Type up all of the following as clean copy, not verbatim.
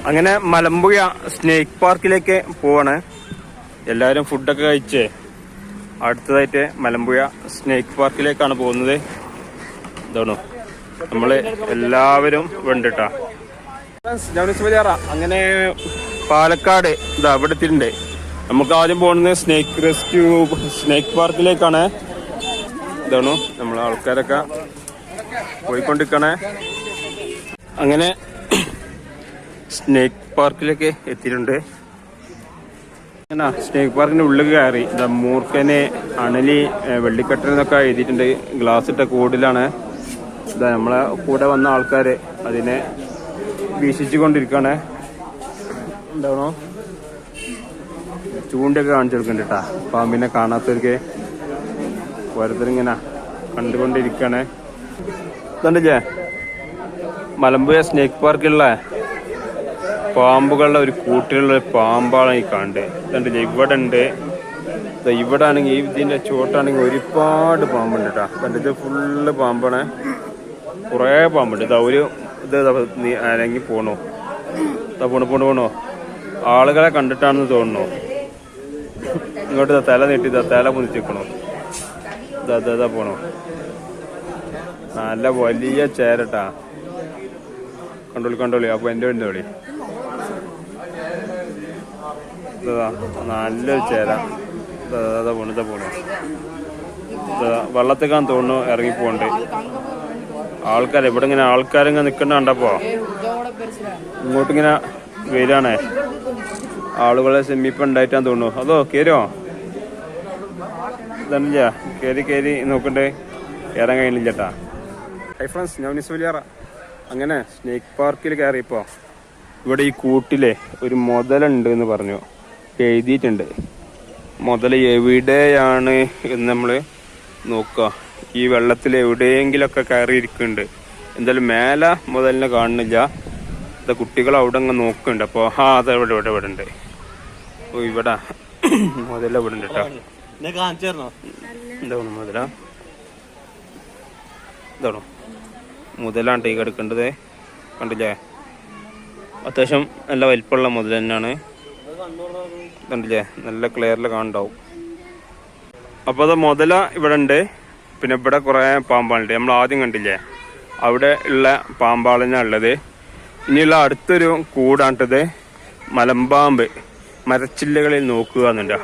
അങ്ങനെ മലമ്പുഴ സ്നേക്ക് പാർക്കിലേക്ക് പോവാണ്. എല്ലാവരും ഫുഡൊക്കെ കഴിച്ചേ അടുത്തതായിട്ട് മലമ്പുഴ സ്നേക്ക് പാർക്കിലേക്കാണ് പോകുന്നത്. ഇതാണോ നമ്മള് എല്ലാവരും വേണ്ടിട്ടാ. അങ്ങനെ പാലക്കാട് ഇതാ ഇവിടെ എത്തിയിട്ടുണ്ട്. നമുക്ക് ആദ്യം പോകുന്നത് സ്നേക്ക് പാർക്കിലേക്കാണ്. ഇതാണോ നമ്മളെ ആൾക്കാരൊക്കെ പോയിക്കൊണ്ടിരിക്കണേ. അങ്ങനെ സ്നേക്ക് പാർക്കിലേക്ക് എത്തിയിട്ടുണ്ട്. സ്നേക്ക് പാർക്കിന്റെ ഉള്ളിൽ കയറി ഇതാ മൂർഖന്, അണലി, വെള്ളിക്കട്ടൻ എന്നൊക്കെ എഴുതിയിട്ടുണ്ട്. ഗ്ലാസ് ഇട്ട കൂടിലാണ്. ഇതാ നമ്മളെ കൂടെ വന്ന ആൾക്കാര് അതിനെ വീക്ഷിച്ചു കൊണ്ടിരിക്കുകയാണ്. എന്താണോ ചൂണ്ടൊക്കെ കാണിച്ചു കൊടുക്കുന്നുണ്ട് കേട്ടാ. പാമ്പിനെ കാണാത്തവർക്ക് ഓരോരുത്തരിങ്ങനെ കണ്ടുകൊണ്ടിരിക്കുകയാണ്. ഇതുണ്ടല്ലേ മലമ്പുഴ സ്നേക്ക് പാർക്കിലുള്ള പാമ്പുകളുടെ ഒരു കൂട്ടിലുള്ള പാമ്പാണ് ഈ കണ്ട്. ഇതുണ്ടല്ലേ ഇവിടെ ഉണ്ട്. ഇവിടെ ആണെങ്കിൽ ഇതിന്റെ ചോട്ടാണെങ്കിൽ ഒരുപാട് പാമ്പുണ്ട് കേട്ടാ. ഇത് ഫുള്ള് പാമ്പാണ്. കുറേ പാമ്പുണ്ട്. ഇതാ ഒരു ഇത് അരങ്ങി പോണു. പോണോ ആളുകളെ കണ്ടിട്ടാണെന്ന് തോന്നുന്നു. ഇങ്ങോട്ട് തല നീട്ടി തല പൊന്നിച്ചിക്കണോ. ഇതാ പോണോ. നല്ല വലിയ ചേരട്ടാ. കണ്ടോളി അപ്പൊ എന്റെ വേണ്ടി നല്ലൊരു ചേര. പോണു വെള്ളത്തേക്കാന്ന് തോന്നുന്നു ഇറങ്ങിപ്പോണ്ട്. ആൾക്കാർ ഇവിടെ ഇങ്ങനെ ആൾക്കാരിങ്ങനെ നിൽക്കണ്ട കണ്ടപ്പോ ഇങ്ങോട്ടിങ്ങനെ വരികയാണേ. ആളുകളെ സെമിപ്പം ഉണ്ടായിട്ടാന്ന് തോന്നുന്നു. അതോ കേരോ ഇതല്ല കേറി നോക്കണ്ടേ കയറാൻ കഴിയുന്നില്ലട്ടാ. ഹൈ ഫ്രണ്ട്സ്, ഞാൻ നിസ്വലിയാറ. അങ്ങനെ സ്നേക്ക് പാർക്കിൽ കയറിയപ്പോ ഇവിടെ ഈ കൂട്ടിലെ ഒരു മുതലുണ്ട് എന്ന് പറഞ്ഞു എഴുതിയിട്ടുണ്ട്. മുതൽ എവിടെയാണ് എന്ന് നമ്മള് നോക്കുക. ഈ വെള്ളത്തിൽ എവിടെയെങ്കിലൊക്കെ കയറിയിരിക്കുന്നുണ്ട്. എന്തായാലും മേലെ മുതലിനെ കാണുന്നില്ല. കുട്ടികൾ അവിടെ അങ്ങ് നോക്കുന്നുണ്ട്. അപ്പോൾ അത് ഇവിടെ ഉണ്ട്. ഓ ഇവിടെ മുതല ഇവിടെ ഉണ്ട് കേട്ടോ. എന്താണ് മുതല? ഇതാണോ മുതലാണ് ഈ കിടക്കേണ്ടത്. കണ്ടില്ലേ അത്യാവശ്യം നല്ല വലിപ്പമുള്ള മുതൽ തന്നെയാണ്. കണ്ടില്ലേ നല്ല ക്ലിയറിൽ കാണുന്നുണ്ടാവും. അപ്പോൾ അത് മുതല ഇവിടെ ഉണ്ട്. പിന്നെ ഇവിടെ കുറേ പാമ്പാളുണ്ട്. നമ്മൾ ആദ്യം കണ്ടില്ലേ അവിടെ ഉള്ള പാമ്പാളനാ ഉള്ളത്. ഇനിയുള്ള അടുത്തൊരു കൂടാണ്ടത് മലമ്പാമ്പ്. മരച്ചില്ലകളിൽ നോക്കുക എന്നുണ്ട്.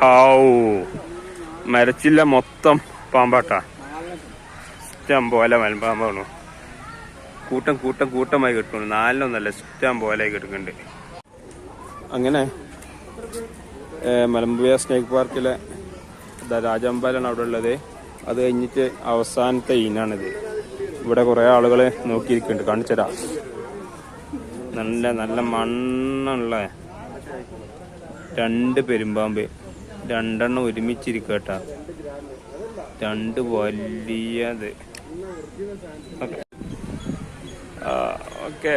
മരച്ചില്ല മൊത്തം പാമ്പാട്ടാ. ഇഷ്ടം പോലെ മലമ്പാമ്പാണു. കൂട്ടമായി കിട്ടുന്നു. നാലിനൊന്നല്ല ഇഷ്ടം പോലെ കിട്ടുന്നുണ്ട്. അങ്ങനെ മലമ്പുഴ സ്നേക്ക് പാർക്കിലെ രാജാമ്പാലാണ് അവിടെ ഉള്ളത്. അത് കഴിഞ്ഞിട്ട് അവസാനത്തെ ഇനാണിത്. ഇവിടെ കുറേ ആളുകൾ നോക്കിയിരിക്കുന്നുണ്ട്. കാണിച്ചരാ. നല്ല മണ്ണുള്ള 2 പെരുമ്പാമ്പ്. 2 ഒരുമിച്ചിരിക്കട്ടാ. 2 വലിയത്. ഓക്കെ